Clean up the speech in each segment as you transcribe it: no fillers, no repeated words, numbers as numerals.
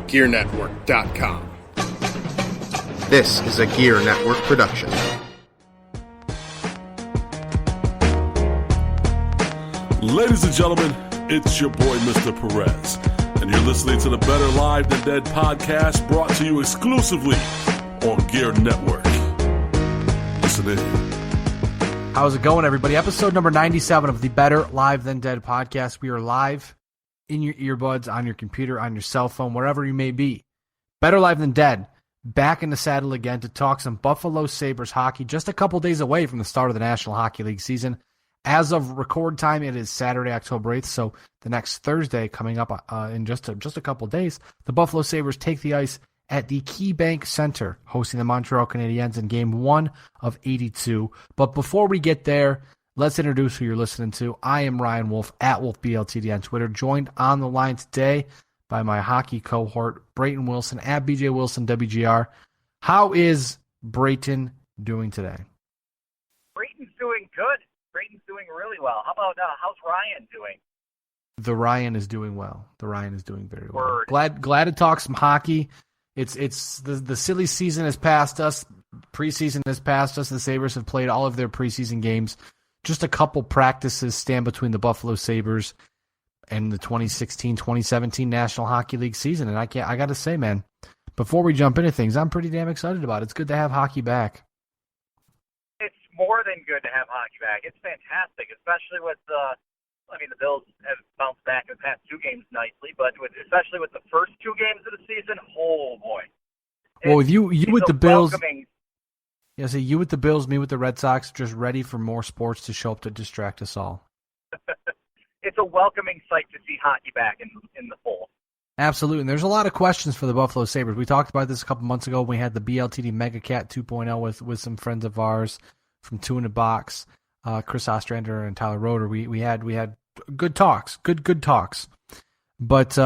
GearNetwork.com. This is a Gear Network production. Ladies and gentlemen, it's your boy, Mr. Perez, and you're listening to the Better Live Than Dead podcast, brought to you exclusively on Gear Network. Listen in. How's it going, everybody? Episode number 97 of the Better Live Than Dead podcast. We are live in your earbuds, on your computer, on your cell phone, wherever you may be. Better Live Than Dead, back in the saddle again to talk some Buffalo Sabres hockey, just a couple days away from the start of the National Hockey League season. As of record time, it is Saturday, October 8th, so the next Thursday coming up in just a couple days, the Buffalo Sabres take the ice at the KeyBank Center, hosting the Montreal Canadiens in Game 1 of 82. But before we get there, let's introduce who you're listening to. I am Ryan Wolfe, at Wolfe BLTD on Twitter, joined on the line today by my hockey cohort, Brayton Wilson, at BJ Wilson WGR. How is Brayton doing today? Brayton's doing good. Brayton's doing really well. How about how's Ryan doing? The Ryan is doing well. The Ryan is doing very well. Word. Glad to talk some hockey. It's the silly season has passed us. Preseason has passed us. The Sabres have played all of their preseason games. Just a couple practices stand between the Buffalo Sabres and the 2016-2017 National Hockey League season. And I got to say, man, before we jump into things, I'm pretty damn excited about it. It's good to have hockey back. It's more than good to have hockey back. It's fantastic, especially with the Bills have bounced back in the past two games nicely, but especially with the first two games of the season, oh boy. Well, you with the Bills, welcoming. Yeah, so you with the Bills, me with the Red Sox, just ready for more sports to show up to distract us all. It's a welcoming sight to see hockey back in the fold. Absolutely, and there's a lot of questions for the Buffalo Sabres. We talked about this a couple months ago when we had the BLTD Mega Cat 2.0 with some friends of ours from Two in a Box, Chris Ostrander and Tyler Roeder. We had good talks, good talks. But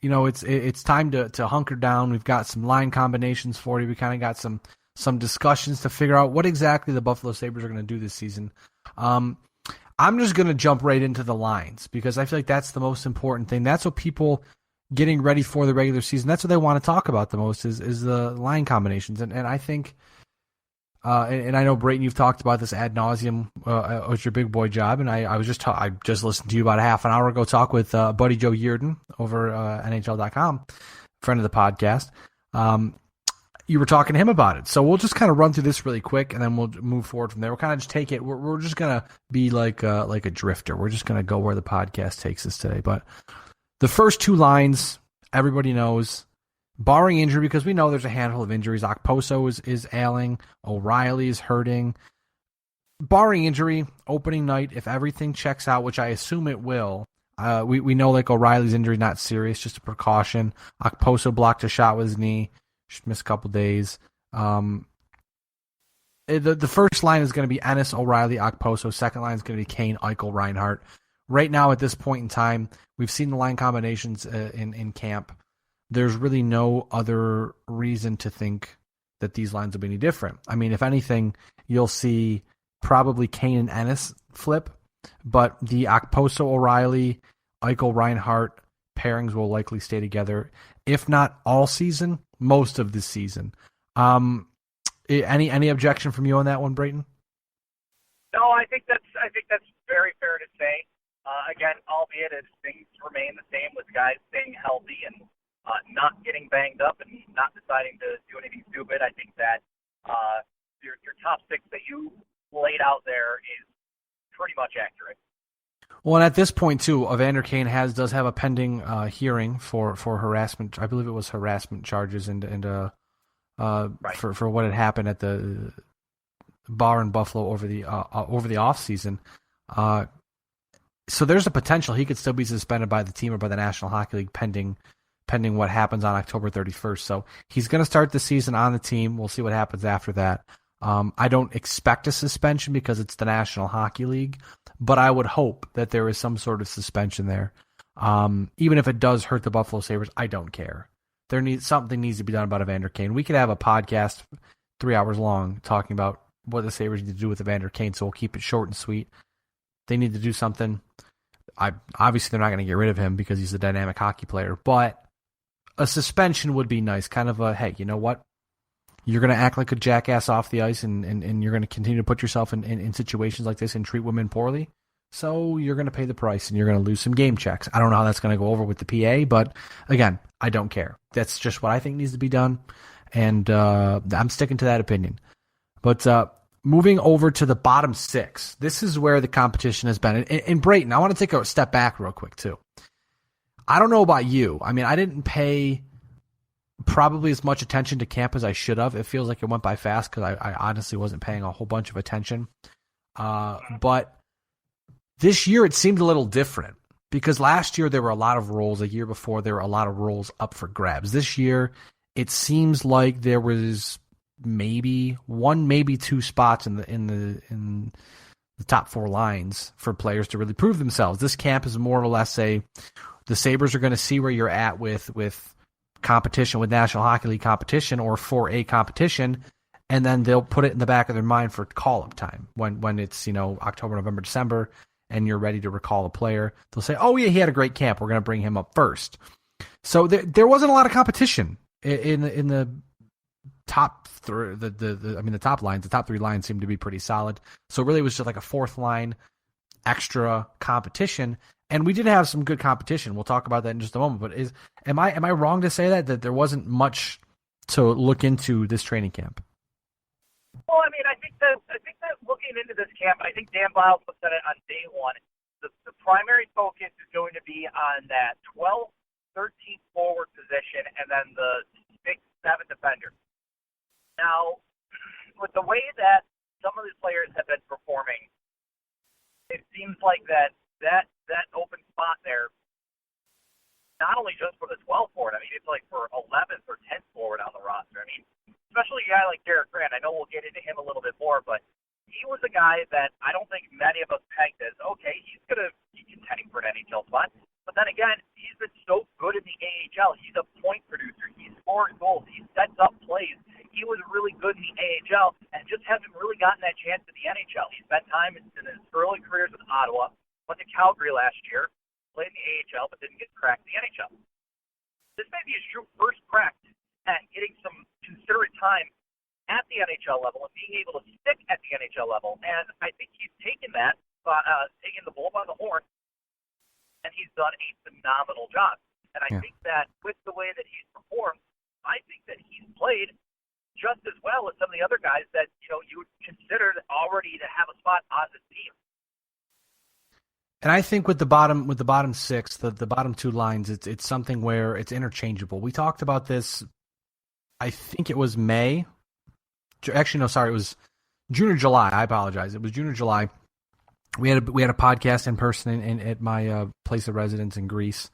it's time to hunker down. We've got some line combinations for you. We kind of got some discussions to figure out what exactly the Buffalo Sabres are going to do this season. I'm just going to jump right into the lines because I feel like that's the most important thing. That's what people getting ready for the regular season, that's what they want to talk about the most is the line combinations. And I think, and I know, Brayton, you've talked about this ad nauseum with your big boy job. And I just listened to you about a half an hour ago talk with buddy Joe Yearden over NHL.com, friend of the podcast. You were talking to him about it. So we'll just kind of run through this really quick, and then we'll move forward from there. We'll kind of just take it. We're just going to be like a drifter. We're just going to go where the podcast takes us today. But the first two lines, everybody knows, barring injury, because we know there's a handful of injuries. Okposo is ailing. O'Reilly is hurting. Barring injury, opening night, if everything checks out, which I assume it will, we know like O'Reilly's injury, not serious, just a precaution. Okposo blocked a shot with his knee. Should miss a couple days. The first line is going to be Ennis, O'Reilly, Okposo. Second line is going to be Kane, Eichel, Reinhart. Right now, at this point in time, we've seen the line combinations in camp. There's really no other reason to think that these lines will be any different. I mean, if anything, you'll see probably Kane and Ennis flip, but the Okposo, O'Reilly, Eichel, Reinhart pairings will likely stay together, if not all season, most of the season. Any objection from you on that one, Brayton? No, I think that's very fair to say. Again, albeit as things remain the same with guys staying healthy and not getting banged up and not deciding to do anything stupid, I think that your top six that you laid out there is pretty much accurate. Well, and at this point too, Evander Kane does have a pending hearing for harassment. I believe it was harassment charges and right. for what had happened at the bar in Buffalo over the off season. So there's a potential he could still be suspended by the team or by the National Hockey League pending what happens on October 31st. So he's going to start the season on the team. We'll see what happens after that. I don't expect a suspension because it's the National Hockey League, but I would hope that there is some sort of suspension there. Even if it does hurt the Buffalo Sabres, I don't care. Something needs to be done about Evander Kane. We could have a podcast 3 hours long talking about what the Sabres need to do with Evander Kane, so we'll keep it short and sweet. They need to do something. Obviously, they're not going to get rid of him because he's a dynamic hockey player, but a suspension would be nice. Kind of a, hey, you know what? You're going to act like a jackass off the ice, and you're going to continue to put yourself in situations like this and treat women poorly. So you're going to pay the price, and you're going to lose some game checks. I don't know how that's going to go over with the PA, but again, I don't care. That's just what I think needs to be done, and I'm sticking to that opinion. But moving over to the bottom 6, this is where the competition has been. And Brayton, I want to take a step back real quick, too. I don't know about you. I mean, I didn't pay probably as much attention to camp as I should have. It feels like it went by fast because I honestly wasn't paying a whole bunch of attention. But this year it seemed a little different because last year there were a lot of roles. A year before there were a lot of roles up for grabs. This year it seems like there was maybe 1, maybe 2 spots in the top 4 lines for players to really prove themselves. This camp is more or less the Sabres are going to see where you're at with competition, with National Hockey League competition or 4A competition, and then they'll put it in the back of their mind for call-up time when it's October, November, December, and you're ready to recall a player. They'll say, "Oh yeah, he had a great camp. We're going to bring him up first." So there wasn't a lot of competition in the top the top lines. The top 3 lines seemed to be pretty solid. So really, it was just like a 4th line extra competition. And we did have some good competition. We'll talk about that in just a moment. But am I wrong to say that there wasn't much to look into this training camp? Well, I mean, I think that looking into this camp, I think Dan Biles said it on day 1. The primary focus is going to be on that 12th, 13th forward position, and then the 6th, 7th defender. Now, with the way that some of these players have been performing, it seems like that open spot there, not only just for the 12th forward, I mean, it's like for 11th or 10th forward on the roster. I mean, especially a guy like Derek Grant. I know we'll get into him a little bit more, but he was a guy that I don't think many of us pegged as, okay, he's going to be contending for an NHL spot. But then again, he's been so good in the AHL. He's a point producer. He scores goals. He sets up plays. He was really good in the AHL and just hasn't really gotten that chance in the NHL. He spent time in his early careers with Ottawa, went to Calgary last year, played in the AHL, but didn't get cracked in the NHL. This may be his true first crack at getting some considerate time at the NHL level and being able to stick at the NHL level. And I think he's taken that, taken the bull by the horn, and he's done a phenomenal job. And I think that with the way that he's performed, I think that he's played just as well as some of the other guys that you would consider already to have a spot on this team. And I think with the bottom 6, the bottom 2 lines, it's something where it's interchangeable. We talked about this. I think it was May. Actually, no, sorry, it was June or July. I apologize. It was June or July. We had a podcast in person at my place of residence in Greece.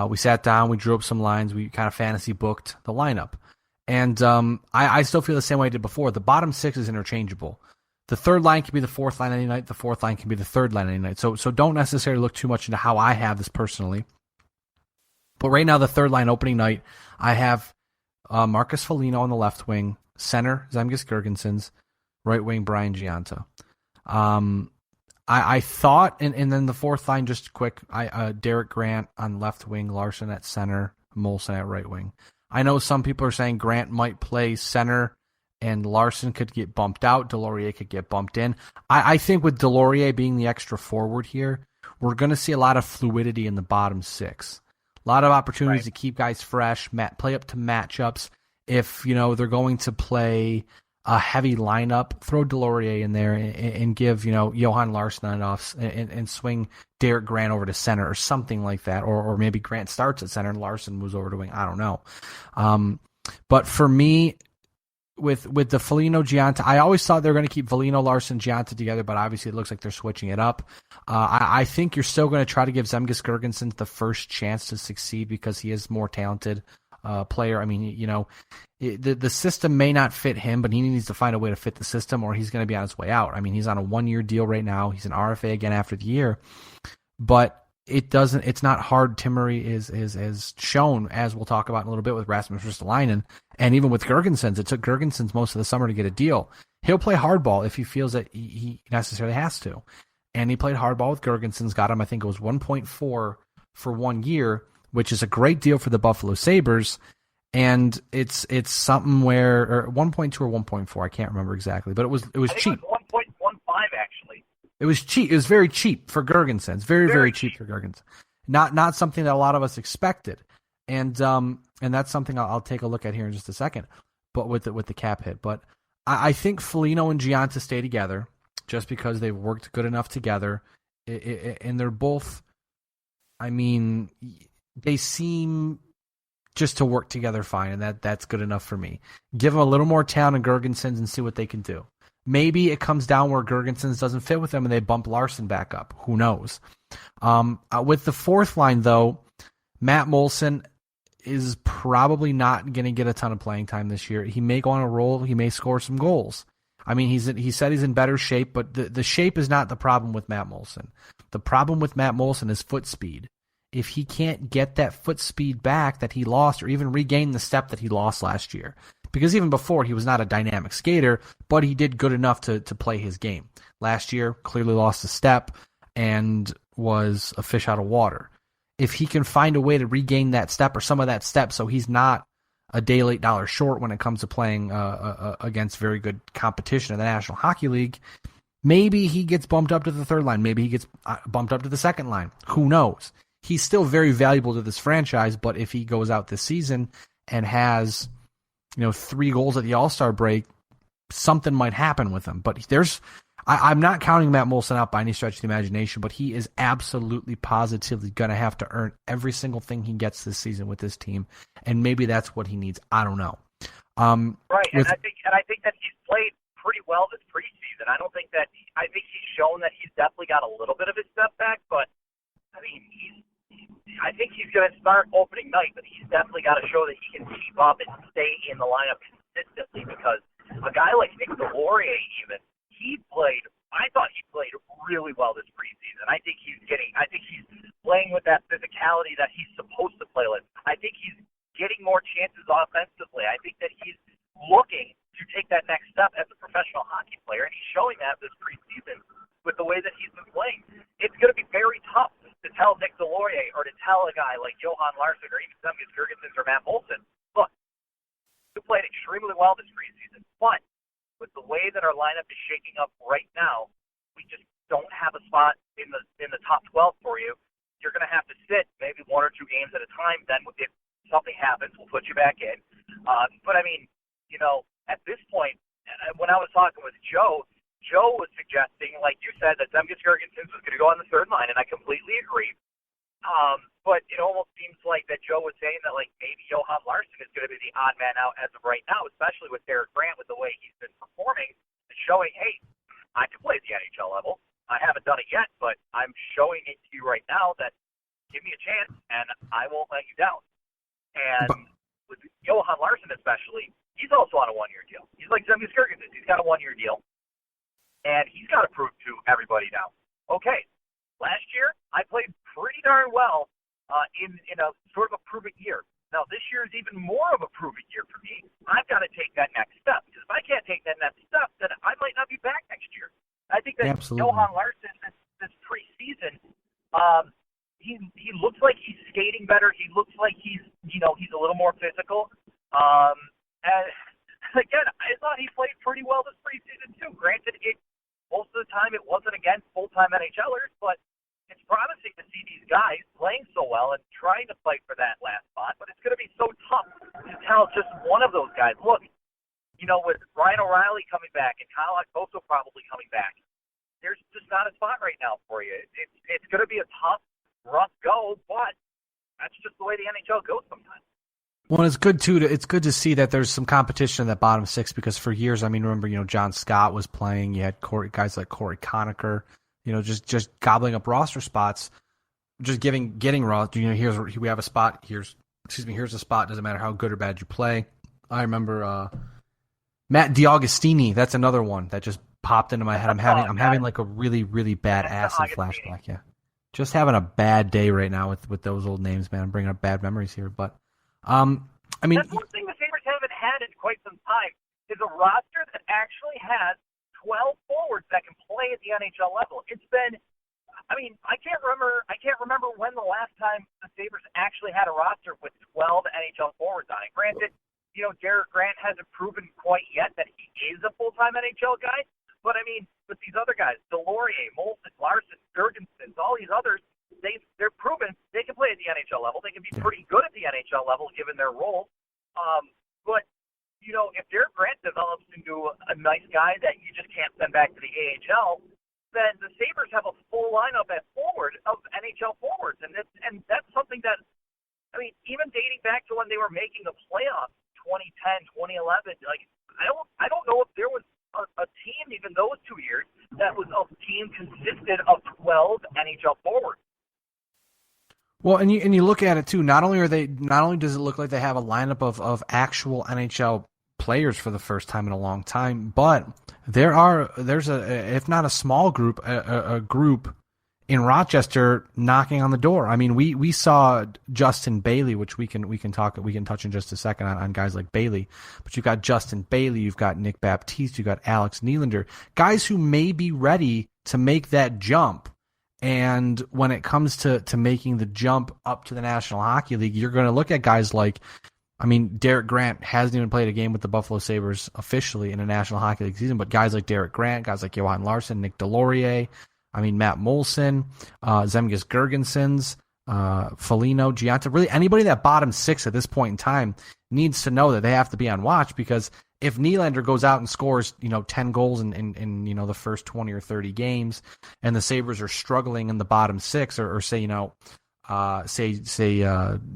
We sat down, we drew up some lines, we kind of fantasy booked the lineup. And I still feel the same way I did before. The bottom 6 is interchangeable. The 3rd line can be the 4th line any night. The 4th line can be the 3rd line any night. So don't necessarily look too much into how I have this personally. But right now, the 3rd line opening night, I have Marcus Foligno on the left wing, center Zemgus Girgensons, right wing Brian Giunta. I thought, and then the 4th line, just quick, Derek Grant on left wing, Larson at center, Molson at right wing. I know some people are saying Grant might play center and Larson could get bumped out. Delorier could get bumped in. I think with Delorier being the extra forward here, we're going to see a lot of fluidity in the bottom 6. A lot of opportunities to keep guys fresh, play up to matchups. If they're going to play a heavy lineup, throw Delorier in there and give Johan Larson an off and swing Derek Grant over to center or something like that, or maybe Grant starts at center and Larson moves over to wing. I don't know. But for me, with the Foligno Giunta, I always thought they were going to keep Foligno, Larson, Giunta together, but obviously it looks like they're switching it up. I think you're still going to try to give Zemgus Girgensons the first chance to succeed because he is more talented player. I mean, the system may not fit him, but he needs to find a way to fit the system or he's going to be on his way out. I mean, he's on a 1-year deal right now. He's an RFA again after the year, but it's not hard. Timmery is shown, as we'll talk about in a little bit with Rasmus Ristolainen, and even with Girgensons. It took Girgensons most of the summer to get a deal. He'll play hardball if he feels that he necessarily has to. And he played hardball with Girgensons, got him, I think it was 1.4 for 1 year, which is a great deal for the Buffalo Sabres. And it's something where, or 1.2 or 1.4, I can't remember exactly, but it was cheap. It was 1.15 actually. It was cheap. It was very cheap for Girgensons. It's very cheap for Girgensons. Not something that a lot of us expected. And that's something I'll take a look at here in just a second. But with the cap hit, but I think Foligno and Gianta stay together just because they've worked good enough together, and they're both. I mean, they seem just to work together fine, and that's good enough for me. Give them a little more talent in Girgensons and see what they can do. Maybe it comes down where Girgensons doesn't fit with them and they bump Larson back up. Who knows? With the fourth line, though, Matt Molson is probably not going to get a ton of playing time this year. He may go on a roll. He may score some goals. I mean, he said he's in better shape, but the shape is not the problem with Matt Molson. The problem with Matt Molson is foot speed. If he can't get that foot speed back that he lost or even regain the step that he lost last year. Because even before, he was not a dynamic skater, but he did good enough to play his game. Last year, clearly lost a step and was a fish out of water. If he can find a way to regain that step or some of that step so he's not a day late dollar short when it comes to playing against very good competition in the National Hockey League, maybe he gets bumped up to the third line. Maybe he gets bumped up to the second line. Who knows? He's still very valuable to this franchise, but if he goes out this season and has, 3 goals at the All-Star break, something might happen with him. But I'm not counting Matt Molson out by any stretch of the imagination, but he is absolutely positively going to have to earn every single thing he gets this season with this team, and maybe that's what he needs. I don't know. Right, and I think that he's played pretty well this preseason. I think he's shown that he's definitely got a little bit of his step back, but I mean, I think he's going to start opening night, but he's definitely got to show that he can keep up and stay in the lineup consistently, because a guy like Nick Delorier I thought he played really well this preseason. I think he's playing with that physicality that he's supposed to play with. I think he's getting more chances offensively. I think that he's looking to take that next step as a professional hockey player, and he's showing that this preseason with the way that he's been playing. It's going to be very tough to tell Nick Delorier or to tell a guy like Johan Larsson or even Semgus Girgensons or Matt Molson, look, you played extremely well this preseason, but with the way that our lineup is shaking up right now, we just don't have a spot in the top 12 for you. You're going to have to sit maybe 1 or 2 games at a time. Then if something happens, we'll put you back in. But I mean, at this point, when I was talking with Joe was suggesting, like you said, that Semgus Girgensons was going to go on the third line, and I completely agree. But it almost seems like that Joe was saying that, like, maybe Johan Larsson is going to be the odd man out as of right now, especially with Derek Grant, with the way he's been performing and showing, hey, I can play at the NHL level. I haven't done it yet, but I'm showing it to you right now that give me a chance, and I won't let you down. And with Johan Larsson especially, he's also on a 1-year deal. He's like Semgus Girgensons. He's got a 1-year deal, and he's got to prove to everybody now, okay, last year I played pretty darn well in a sort of a prove-it year. Now, this year is even more of a prove-it year for me. I've got to take that next step, because if I can't take that next step, then I might not be back next year. I think that Johan Larsson this preseason, he looks like he's skating better. He looks like he's a little more physical. And again, I thought he played pretty well this preseason too. Granted, most of the time it wasn't against full-time NHLers, but it's promising to see these guys playing so well and trying to fight for that last spot. But it's going to be so tough to tell just one of those guys, look, with Ryan O'Reilly coming back and Kyle Okposo probably coming back, there's just not a spot right now for you. It's going to be a tough, rough go, but that's just the way the NHL goes sometimes. Well, it's good too. It's good to see that there's some competition in that bottom 6, because for years, I mean, remember, John Scott was playing. You had guys like Corey Conacher, just gobbling up roster spots, just getting raw. Here we have a spot. Here's a spot. Doesn't matter how good or bad you play. I remember Matt DiAugustini. That's another one that just popped into my head. I'm having like a really, really bad acid flashback. Yeah, just having a bad day right now with those old names, man. I'm bringing up bad memories here, but I mean, that's one thing the Sabres haven't had in quite some time is a roster that actually has 12 forwards that can play at the NHL level. It's been, I mean, I can't remember when the last time the Sabres actually had a roster with 12 NHL forwards on it. Granted, Derek Grant hasn't proven quite yet that he is a full-time NHL guy. But, I mean, with these other guys, Delorier, Molson, Larson, Jurgensen, all these others, they're proven they can play at the NHL level. They can be pretty good at the NHL level given their role. But, if Derek Grant develops into a nice guy that you just can't send back to the AHL, then the Sabres have a full lineup at forward of NHL forwards. And that's something that, I mean, even dating back to when they were making the playoffs, 2010, 2011, like, I don't know if there was a team, even those 2 years, that was a team consisted of 12 NHL forwards. Well, and you look at it too. Not only does it look like they have a lineup of actual NHL players for the first time in a long time, but there's if not a small group, a group in Rochester knocking on the door. I mean, we saw Justin Bailey, which we can touch in just a second on guys like Bailey, but you've got Justin Bailey, you've got Nick Baptiste, you've got Alex Nylander, guys who may be ready to make that jump. And when it comes to making the jump up to the National Hockey League, you're going to look at guys like, I mean, Derek Grant hasn't even played a game with the Buffalo Sabres officially in a National Hockey League season, but guys like Derek Grant, guys like Johan Larsson, Nick Delorier, I mean, Matt Molson, Zemgus Girgensons, Foligno, Gianta, really anybody that bottom six at this point in time needs to know that they have to be on watch, because if Nylander goes out and scores, 10 goals in the first 20 or 30 games, and the Sabres are struggling in the bottom six, or say,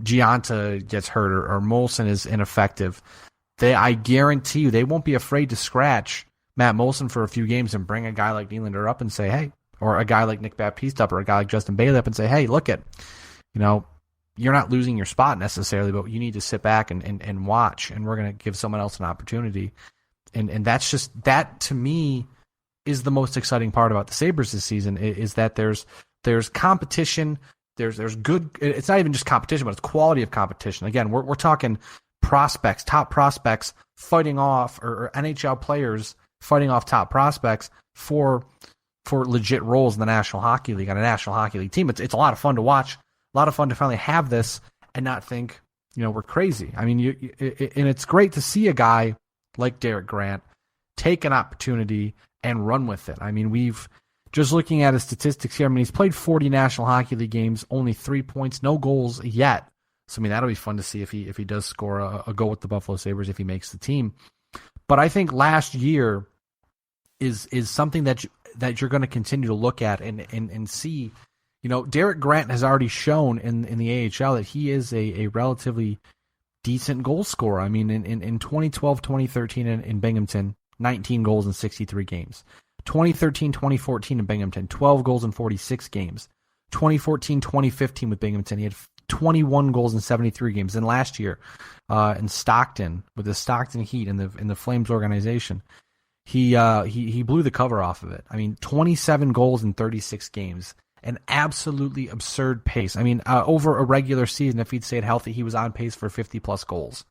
Gianta gets hurt or Molson is ineffective, I guarantee you they won't be afraid to scratch Matt Molson for a few games and bring a guy like Nylander up and say, hey, or a guy like Nick Baptiste up, or a guy like Justin Bailey up and say, hey, look you're not losing your spot necessarily, but you need to sit back and watch, and we're going to give someone else an opportunity. And that's just, that to me is the most exciting part about the Sabres this season, is that there's competition, there's good, it's not even just competition, but it's quality of competition. Again, we're talking prospects, top prospects fighting off, or NHL players fighting off top prospects for legit roles in the National Hockey League, on a National Hockey League team. It's a lot of fun to watch. A lot of fun to finally have this and not think, we're crazy. I mean, and it's great to see a guy like Derek Grant take an opportunity and run with it. I mean, we've just looking at his statistics here. I mean, he's played 40 National Hockey League games, only 3 points, no goals yet. So, I mean, that'll be fun to see if he does score a goal with the Buffalo Sabres, if he makes the team. But I think last year is something that you're going to continue to look at and see. Derek Grant has already shown in the AHL that he is a relatively decent goal scorer. I mean, in 2012, 2013 in Binghamton, 19 goals in 63 games. 2013, 2014 in Binghamton, 12 goals in 46 games. 2014, 2015 with Binghamton, he had 21 goals in 73 games. And last year in Stockton, with the Stockton Heat in the Flames organization, he blew the cover off of it. I mean, 27 goals in 36 games. An absolutely absurd pace. I mean, over a regular season, if he'd stayed healthy, he was on pace for 50-plus goals.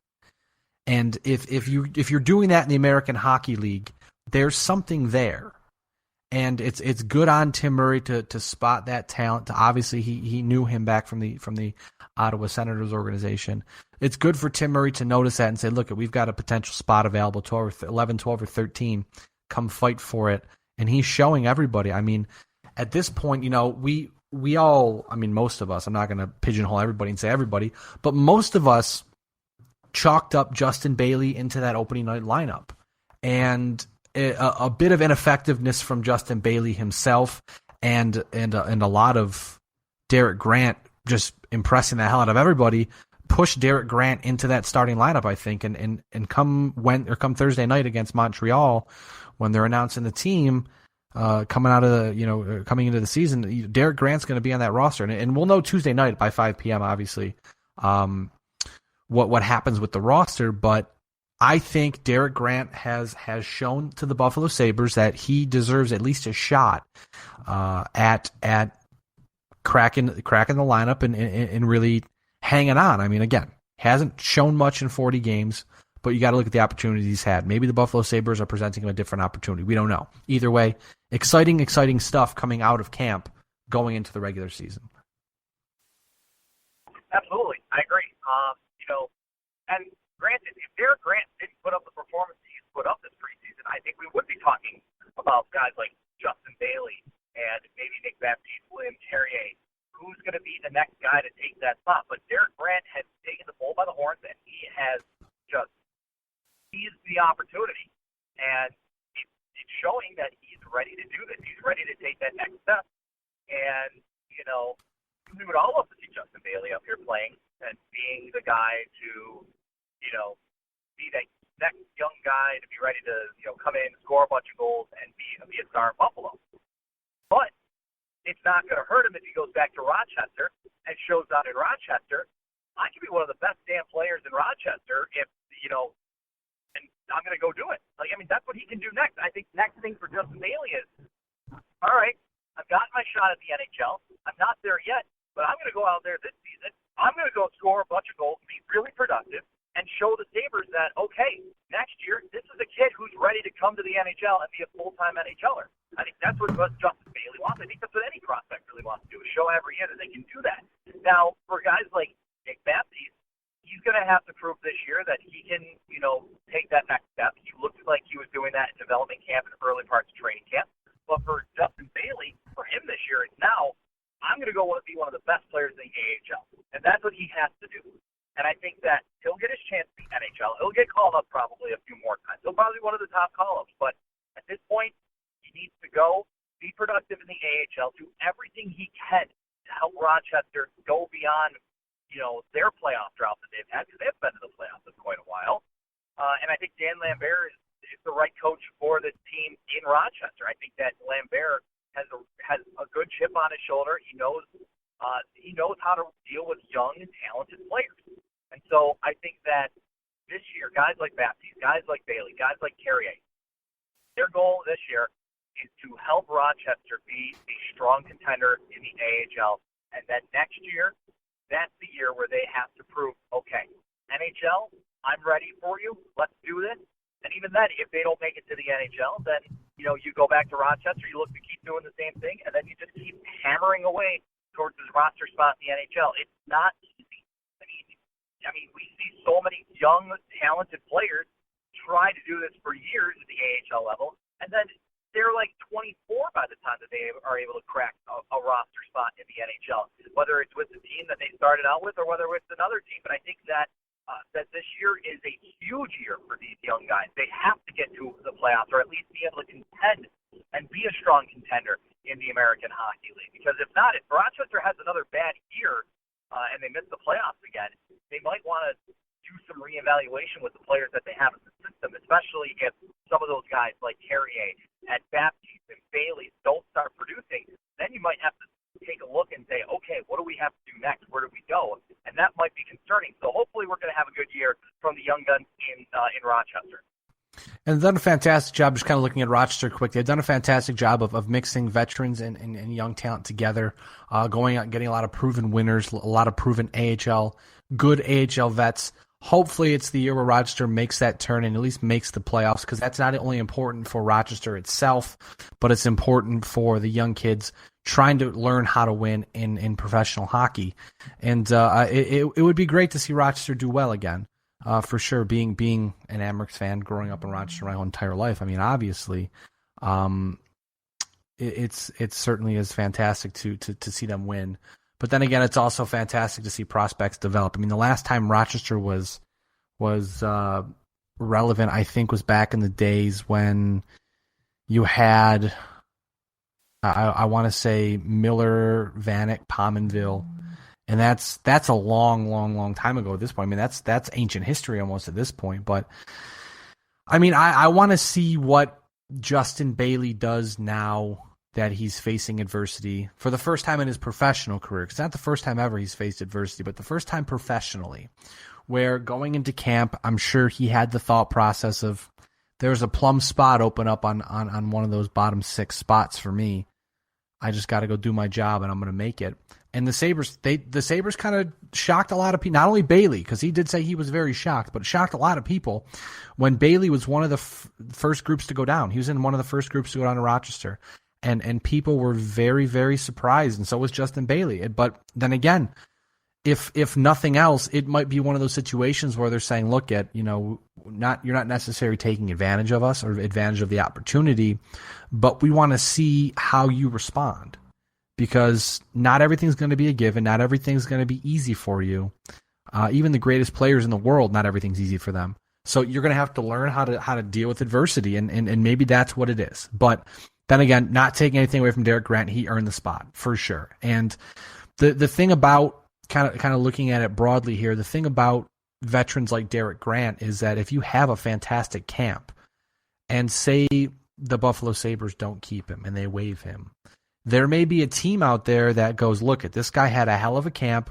And if you're doing that in the American Hockey League, there's something there. And it's good on Tim Murray to spot that talent. Obviously, he knew him back from the Ottawa Senators organization. It's good for Tim Murray to notice that and say, look, we've got a potential spot available, 11, 12, or 13. Come fight for it. And he's showing everybody. I mean, at this point, we all, I mean, most of us, I'm not going to pigeonhole everybody and say everybody, but most of us chalked up Justin Bailey into that opening night lineup. And a bit of ineffectiveness from Justin Bailey himself and a lot of Derek Grant just impressing the hell out of everybody pushed Derek Grant into that starting lineup, I think. And come Thursday night against Montreal, when they're announcing the team, coming into the season, Derek Grant's going to be on that roster, and we'll know Tuesday night by 5 p.m. obviously what happens with the roster. But I think Derek Grant has shown to the Buffalo Sabres that he deserves at least a shot at cracking the lineup and really hanging on. I mean, again, hasn't shown much in 40 games. But you got to look at the opportunities he's had. Maybe the Buffalo Sabres are presenting him a different opportunity. We don't know. Either way, exciting stuff coming out of camp going into the regular season. Absolutely, I agree. And granted, if Derek Grant didn't put up the performance he's put up this preseason, I think we would be talking about guys like Justin Bailey and maybe Nick Baptiste, William Terrier, who's going to be the next guy to take that spot. But Derek Grant has taken the bull by the horns, and he has just seized the opportunity. And it's showing that he's ready to do this. He's ready to take that next step. And, we would all love to see Justin Bailey up here playing and being the guy to, be that next young guy to be ready to, come in, score a bunch of goals, and be a star in Buffalo. But it's not going to hurt him if he goes back to Rochester and shows out in Rochester. I could be one of the best damn players in Rochester if, and I'm going to go do it. That's what he can do next. I think next thing for Justin Bailey is, all right, I've gotten my shot at the NHL. I'm not there yet, but I'm going to go out there this season. I'm going to go score a bunch of goals, be really productive, and show the Sabres that, okay, next year, this is a kid who's ready to come to the NHL and be a full-time NHLer. I think that's what Justin Bailey wants. I think that's what any prospect really wants to do, is show every year that they can do that. Now, for guys like Nick Baptiste, he's going to have to prove this year that he can, take that next step. He looked like he was doing that in development camp and early parts of training camp. But for Justin Bailey, for him this year, it's now, I'm going to go be one of the best players in the AHL. And that's what he has to do. And I think that he'll get his chance in the NHL. He'll get called up probably a few more times. He'll probably be one of the top call-ups. But at this point, he needs to go be productive in the AHL, do everything he can to help Rochester go beyond, their playoff drought that they've had, because they've been to the playoffs in quite a while. And I think Dan Lambert is the right coach for the team in Rochester. I think that Lambert has a good chip on his shoulder. He knows how to deal with young and talented players. And so I think that this year, guys like Baptiste, guys like Bailey, guys like Carrier, their goal this year is to help Rochester be a strong contender in the AHL. And then next year, that's the year where they have to prove, okay, NHL, I'm ready for you. Let's do this. And even then, if they don't make it to the NHL, then, you go back to Rochester, you look to keep doing the same thing, and then you just keep hammering away towards this roster spot in the NHL. It's not easy. I mean, we see so many young, talented players try to do this for years at the AHL level, and then they're like 24 by the time that they are able to crack a roster spot in the NHL, whether it's with the team that they started out with or whether it's another team. But I think that this year is a huge year for these young guys. They have to get to the playoffs, or at least be able to contend and be a strong contender in the American Hockey League. Because if not, if Rochester has another bad year and they miss the playoffs again, they might want to do some reevaluation with the players that they have in the system, especially if some of those guys like Carrier and Baptiste and Bailey don't start producing. Then you might have to take a look and say, okay, what do we have to do next? Where do we go? And that might be concerning. So hopefully we're going to have a good year from the young guns in Rochester. And they've done a fantastic job, just kind of looking at Rochester quick. They've done a fantastic job of mixing veterans and young talent together, going out and getting a lot of proven winners, a lot of proven good AHL vets. Hopefully it's the year where Rochester makes that turn and at least makes the playoffs, because that's not only important for Rochester itself, but it's important for the young kids trying to learn how to win in professional hockey. And it would be great to see Rochester do well again. For sure, being an Amherst fan, growing up in Rochester my whole entire life, I mean, obviously, it certainly is fantastic to see them win. But then again, it's also fantastic to see prospects develop. I mean, the last time Rochester was relevant, I think, was back in the days when you had, I want to say, Miller, Vanek, Pominville. And that's a long time ago at this point. I mean, that's ancient history almost at this point. But I mean, I want to see what Justin Bailey does now that he's facing adversity for the first time in his professional career. It's not the first time ever he's faced adversity, but the first time professionally, where going into camp, I'm sure he had the thought process of, there's a plum spot open up on one of those bottom 6 spots for me. I just got to go do my job and I'm going to make it. And the Sabres kind of shocked a lot of people, not only Bailey, because he did say he was very shocked, but it shocked a lot of people when Bailey was one of the first groups to go down. He was in one of the first groups to go down to Rochester. and people were very, very surprised, and so was Justin Bailey. But then again, if nothing else, it might be one of those situations where they're saying, look, you're not necessarily taking advantage of us or advantage of the opportunity, but we want to see how you respond, because not everything's going to be a given, not everything's going to be easy for you. Even the greatest players in the world, not everything's easy for them. So you're going to have to learn how to deal with adversity, and maybe that's what it is. But then again, not taking anything away from Derek Grant, he earned the spot for sure. And the thing about kind of looking at it broadly here, the thing about veterans like Derek Grant is that if you have a fantastic camp and say the Buffalo Sabres don't keep him and they waive him, there may be a team out there that goes, look, this guy had a hell of a camp.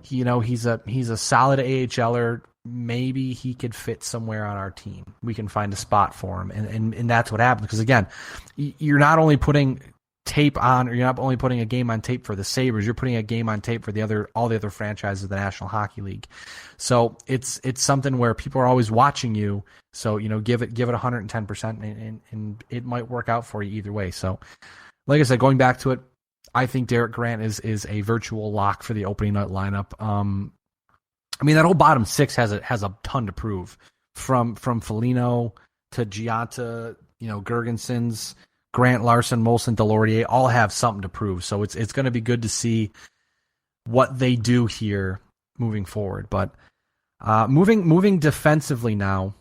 He's a solid AHLer. Maybe he could fit somewhere on our team. We can find a spot for him. And that's what happens. Because again, you're not only putting tape on, or you're not only putting a game on tape for the Sabres, you're putting a game on tape for all the other franchises of the National Hockey League. So it's something where people are always watching you. So, give it 110% and it might work out for you either way. So like I said, going back to it, I think Derek Grant is a virtual lock for the opening night lineup. That whole bottom six has a ton to prove, from Foligno to Gianta, Gergensons, Grant, Larson, Molson, Delorier, all have something to prove. So it's going to be good to see what they do here moving forward. But moving defensively now,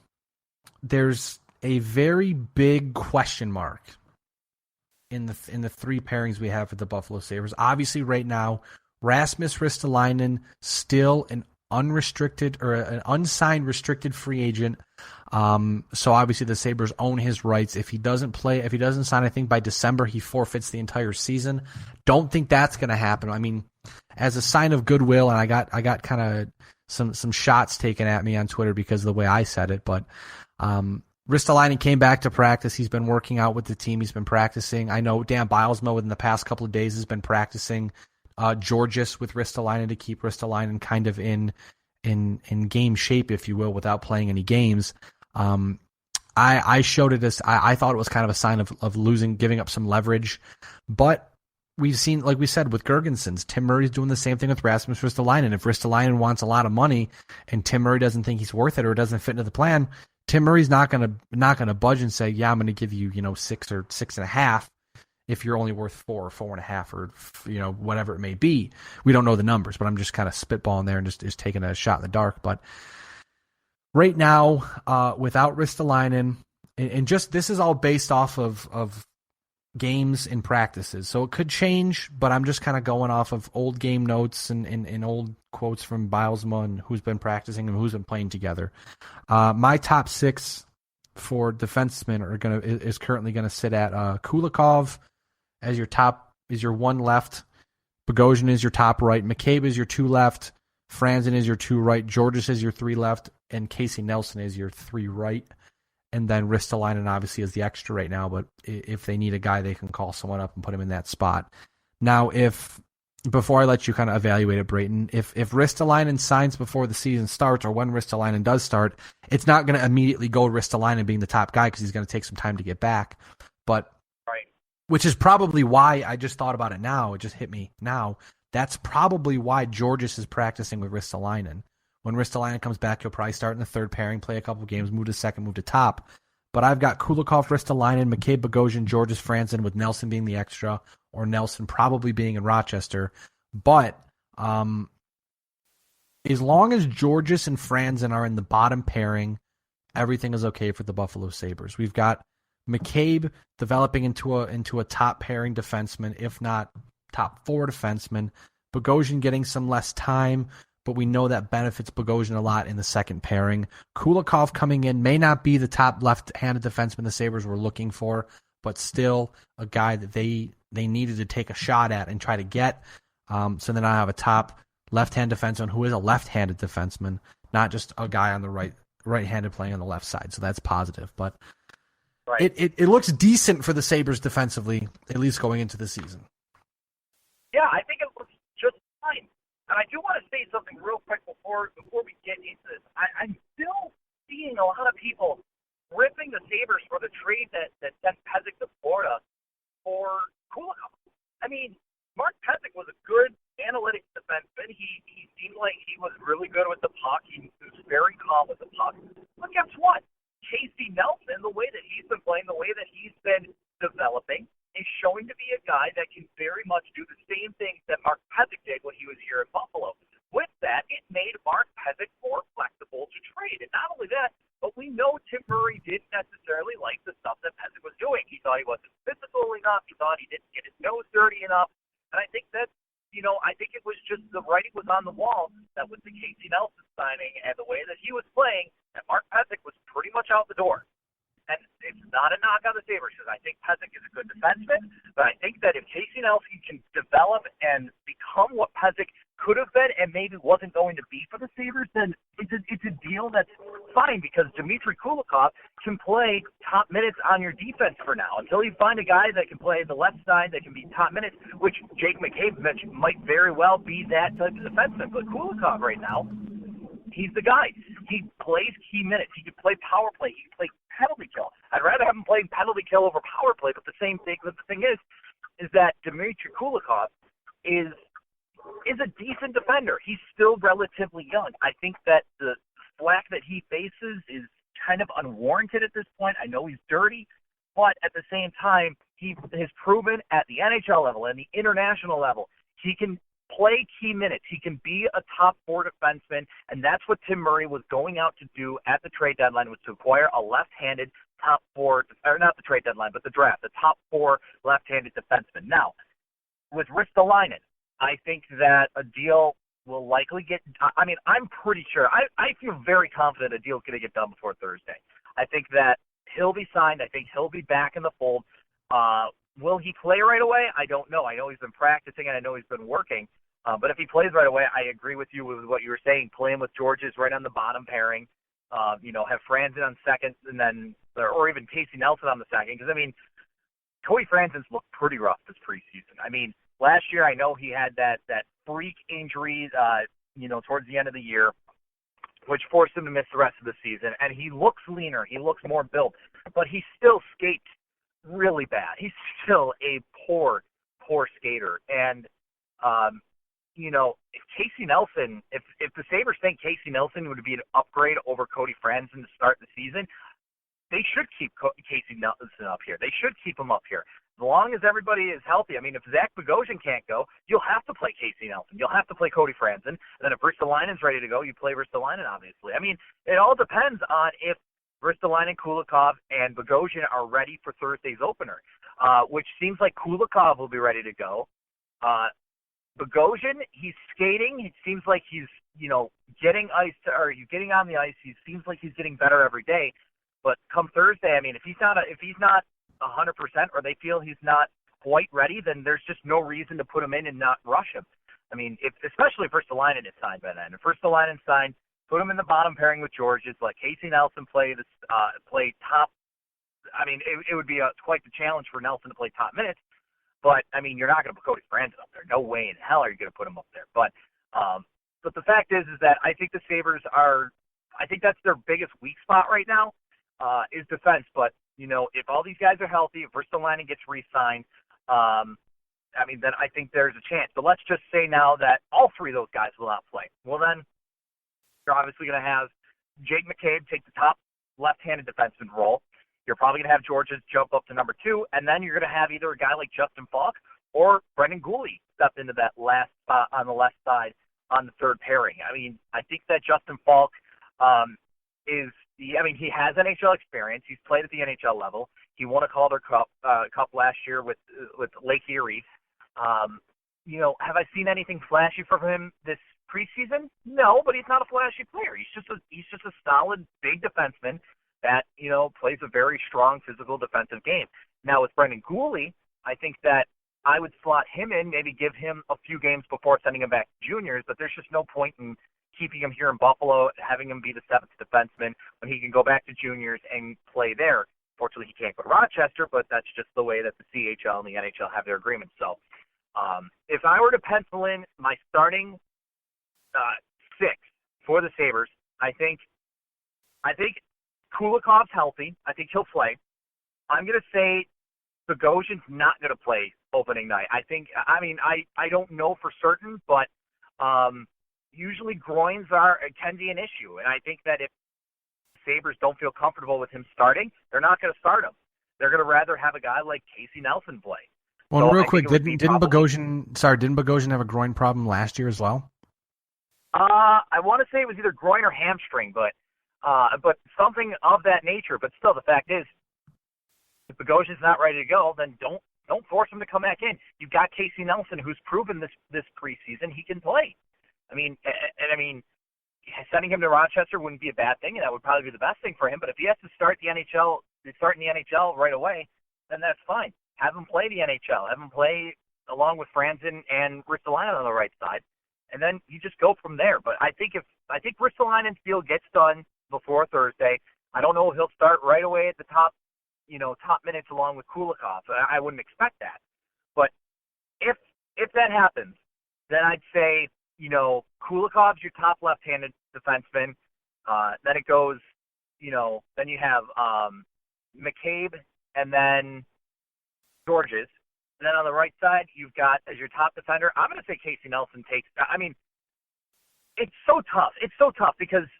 there's a very big question mark in the three pairings we have for the Buffalo Sabres. Obviously, right now, Rasmus Ristolainen still an unrestricted or an unsigned restricted free agent. So obviously the Sabres own his rights. If he doesn't sign, I think by December he forfeits the entire season. Don't think that's going to happen. As a sign of goodwill, and I got kind of some shots taken at me on Twitter because of the way I said it, but Ristolainen came back to practice. He's been working out with the team. He's been practicing. I know Dan Bilesma within the past couple of days has been practicing Georgis with Ristolainen to keep Ristolainen kind of in game shape, if you will, without playing any games. I showed it as I thought it was kind of a sign of losing, giving up some leverage. But we've seen, like we said, with Gergensons, Tim Murray's doing the same thing with Rasmus Ristolainen. If Ristolainen wants a lot of money and Tim Murray doesn't think he's worth it or doesn't fit into the plan, Tim Murray's not gonna budge and say, yeah, I'm gonna give you 6 or 6.5 if you're only worth 4 or 4.5 or whatever it may be. We don't know the numbers, but I'm just kind of spitballing there and just taking a shot in the dark. But right now, without Ristolainen, and just this is all based off of games and practices, so it could change. But I'm just kind of going off of old game notes and old quotes from Bilesma and who's been practicing and who's been playing together. My top 6 for defensemen is currently gonna sit at Kulikov as your top, is your 1 left, Bogosian is your top right, McCabe is your 2 left, Franzen is your 2 right, Georgis is your 3 left, and Casey Nelson is your 3 right. And then Ristolainen obviously is the extra right now, but if they need a guy, they can call someone up and put him in that spot. Now, before I let you kind of evaluate it, Brayton, if Ristolainen signs before the season starts, or when Ristolainen does start, it's not going to immediately go Ristolainen being the top guy because he's going to take some time to get back. But right, which is probably why I just thought about it now. It just hit me now. That's probably why Georgis is practicing with Ristolainen. When Ristolainen comes back, he'll probably start in the third pairing, play a couple games, move to second, move to top. But I've got Kulikov, Ristolainen, McCabe, Bogosian, Georgis, Franzen, with Nelson being the extra, or Nelson probably being in Rochester. But as long as Georgis and Franzen are in the bottom pairing, everything is okay for the Buffalo Sabres. We've got McCabe developing into a top pairing defenseman, if not top 4 defenseman. Bogosian getting some less time, but we know that benefits Bogosian a lot in the second pairing. Kulikov coming in may not be the top left-handed defenseman the Sabres were looking for, but still a guy that they needed to take a shot at and try to get. So then I have a top left-hand defenseman who is a left-handed defenseman, not just a guy on the right-handed playing on the left side. So that's positive. But right. It looks decent for the Sabres defensively, at least going into the season. Yeah, I think it looks just fine. And I do want to say something real quick before we get into this. I'm still seeing a lot of people ripping the Sabres for the trade that sent Pezic to Florida for calm with the puck. But guess what? Casey Nelson, the way that he's been playing, the way that he's been developing, is showing to be a guy that can very much do the same things that Mark Pysyk did when he was here in Buffalo. With that, it made Mark Pysyk more flexible to trade. And not only that, but we know Tim Murray didn't necessarily like the stuff that Pysyk was doing. He thought he wasn't physical enough. He thought he didn't get his nose dirty enough. And I think that, I think it was just the writing was on the wall that with the Casey Nelson signing and the way that he was playing, that Mark Pysyk was pretty much out the door. And it's not a knock on the Sabres because I think Pysyk is a good defenseman, but I think that if Casey Nelson can develop and become what Pysyk could have been and maybe wasn't going to be for the Sabres, then it's a deal that's fine because Dmitry Kulikov can play top minutes on your defense for now. Until you find a guy that can play the left side that can be top minutes, which Jake McCabe mentioned might very well be that type of defenseman. But Kulikov right now, he's the guy. He plays key minutes. He can play power play. He can play penalty kill. I'd rather have him playing penalty kill over power play, but the thing is that Dmitry Kulikov is a decent defender. He's still relatively young. I think that the flack that he faces is kind of unwarranted at this point. I know he's dirty, but at the same time, he has proven at the NHL level and the international level, he can play key minutes. He can be a top four defenseman, and that's what Tim Murray was going out to do at the trade deadline, was to acquire a left-handed top four, or not the trade deadline, but the draft, the top four left-handed defenseman. Now, with Ristolainen, I think that a deal will likely get – I'm pretty sure. I feel very confident a deal is going to get done before Thursday. I think that he'll be signed. I think he'll be back in the fold. Will he play right away? I don't know. I know he's been practicing, and I know he's been working. But if he plays right away, I agree with you with what you were saying. Play him with Georges right on the bottom pairing. Have Franzen on second, and then or even Casey Nelson on the second. Because, Cody Franzen's looked pretty rough this preseason. Last year I know he had that freak injury, towards the end of the year, which forced him to miss the rest of the season. And he looks leaner. He looks more built. But he still skates really bad. He's still a poor skater. And, if Casey Nelson, if the Sabres think Casey Nelson would be an upgrade over Cody Franzen to start the season, they should keep Casey Nelson up here. They should keep him up here. As long as everybody is healthy. If Zach Bogosian can't go, you'll have to play Casey Nelson. You'll have to play Cody Franzen. And then if Ristolainen's ready to go, you play Ristolainen, obviously. It all depends on if Ristolainen, Kulikov, and Bogosian are ready for Thursday's opener, which seems like Kulikov will be ready to go. Bogosian, he's skating. It seems like he's, getting getting on the ice. He seems like he's getting better every day. But come Thursday, if he's not 100% or they feel he's not quite ready, then there's just no reason to put him in and not rush him. Especially if Ristolainen is signed by then. If Ristolainen's signed, put him in the bottom pairing with Georges, let Casey Nelson play top. It would be quite the challenge for Nelson to play top minutes. But, you're not going to put Cody Franzen up there. No way in hell are you going to put him up there. But the fact is that I think the Sabres I think that's their biggest weak spot right now, is defense. But, if all these guys are healthy, if Ristolainen gets re-signed, then I think there's a chance. But let's just say now that all three of those guys will not play. Well, then you're obviously going to have Jake McCabe take the top left-handed defenseman role. You're probably going to have Georges jump up to number 2, and then you're going to have either a guy like Justin Falk or Brendan Gooley step into that last spot on the left side on the third pairing. I think that Justin Falk he has NHL experience. He's played at the NHL level. He won a Calder Cup last year with Lake Erie. Have I seen anything flashy from him this preseason? No, but he's not a flashy player. He's just a solid big defenseman that, plays a very strong physical defensive game. Now with Brendan Gooley, I think that I would slot him in, maybe give him a few games before sending him back to juniors, but there's just no point in keeping him here in Buffalo, having him be the seventh defenseman when he can go back to juniors and play there. Fortunately, he can't go to Rochester, but that's just the way that the CHL and the NHL have their agreement. So if I were to pencil in my starting 6 for the Sabres, I think Kulikov's healthy. I think he'll play. I'm going to say Bogosian's not going to play opening night. I don't know for certain, but usually groins can be an issue. And I think that if Sabres don't feel comfortable with him starting, they're not going to start him. They're going to rather have a guy like Casey Nelson play. Well, so real quick, didn't Bogosian have a groin problem last year as well? I want to say it was either groin or hamstring, but something of that nature. But still, the fact is, if Bogosian's not ready to go, then don't force him to come back in. You've got Casey Nelson, who's proven this preseason he can play. I mean, sending him to Rochester wouldn't be a bad thing, and that would probably be the best thing for him. But if he has to start in the NHL right away, then that's fine. Have him play the NHL. Have him play along with Franzen and Ristolainen on the right side, and then you just go from there. But I think Ristolainen's deal gets done before Thursday, I don't know if he'll start right away at the top minutes along with Kulikov. I wouldn't expect that. But if that happens, then I'd say, Kulikov's your top left-handed defenseman. Then it goes, then you have McCabe and then Georges. And then on the right side, you've got, as your top defender, I'm going to say Casey Nelson takes – it's so tough. It's so tough because –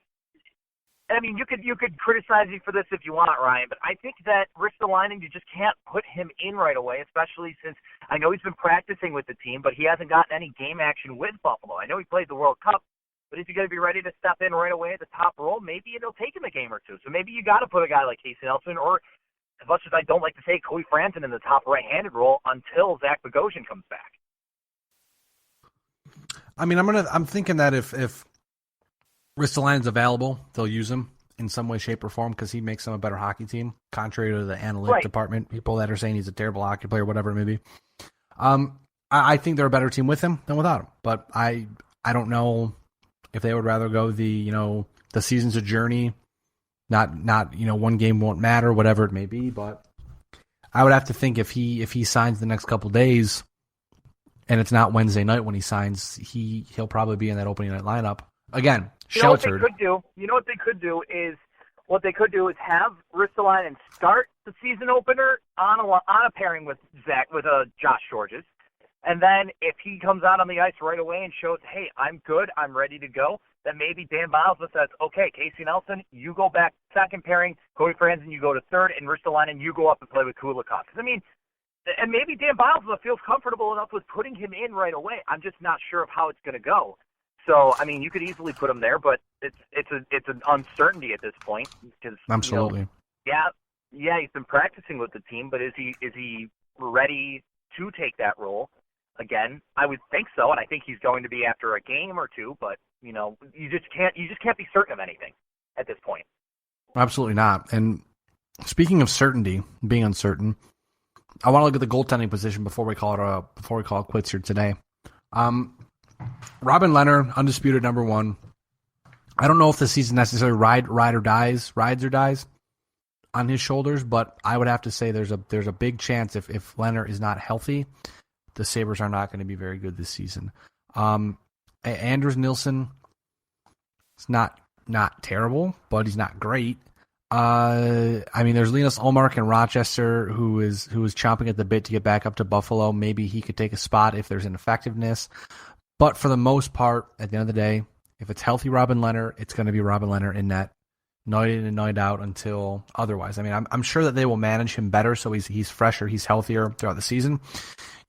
you could criticize me for this if you want, Ryan, but I think that Ristolainen, you just can't put him in right away, especially since I know he's been practicing with the team, but he hasn't gotten any game action with Buffalo. I know he played the World Cup, but if you're going to be ready to step in right away at the top role, maybe it'll take him a game or two. So maybe you got to put a guy like Casey Nelson, or as much as I don't like to say, Cody Franzen in the top right-handed role until Zach Bogosian comes back. I'm thinking that if Ristolainen's available, they'll use him in some way, shape, or form because he makes them a better hockey team, contrary to the analytic department, people that are saying he's a terrible hockey player, whatever it may be. I think they're a better team with him than without him, but I don't know if they would rather go the season's a journey, not one game won't matter, whatever it may be, but I would have to think if he signs the next couple days and it's not Wednesday night when he signs, he'll probably be in that opening night lineup. Again, sheltered. You know what they could do is have Ristolainen start the season opener on a pairing with Josh Georges, and then if he comes out on the ice right away and shows, hey, I'm good, I'm ready to go, then maybe Dan Bilesma says, okay, Casey Nelson, you go back second pairing, Cody Franzen, you go to third, and Ristolainen, you go up and play with Kulikov. And maybe Dan Bilesma feels comfortable enough with putting him in right away. I'm just not sure of how it's going to go. So, you could easily put him there, but it's an uncertainty at this point. Because, absolutely. He's been practicing with the team, but is he ready to take that role? Again, I would think so, and I think he's going to be after a game or two. But you just can't be certain of anything at this point. Absolutely not. And speaking of certainty, being uncertain, I want to look at the goaltending position before we call it quits here today. Robin Lehner, undisputed number one. I don't know if the season necessarily rides or dies on his shoulders, but I would have to say there's a big chance if Lehner is not healthy, the Sabres are not going to be very good this season. Anders Nilsson is not terrible, but he's not great. There's Linus Ullmark in Rochester who is chomping at the bit to get back up to Buffalo. Maybe he could take a spot if there's ineffectiveness. But for the most part, at the end of the day, if it's healthy Robin Lehner, it's going to be Robin Lehner in net, night in and night out until otherwise. I'm sure that they will manage him better so he's fresher, he's healthier throughout the season.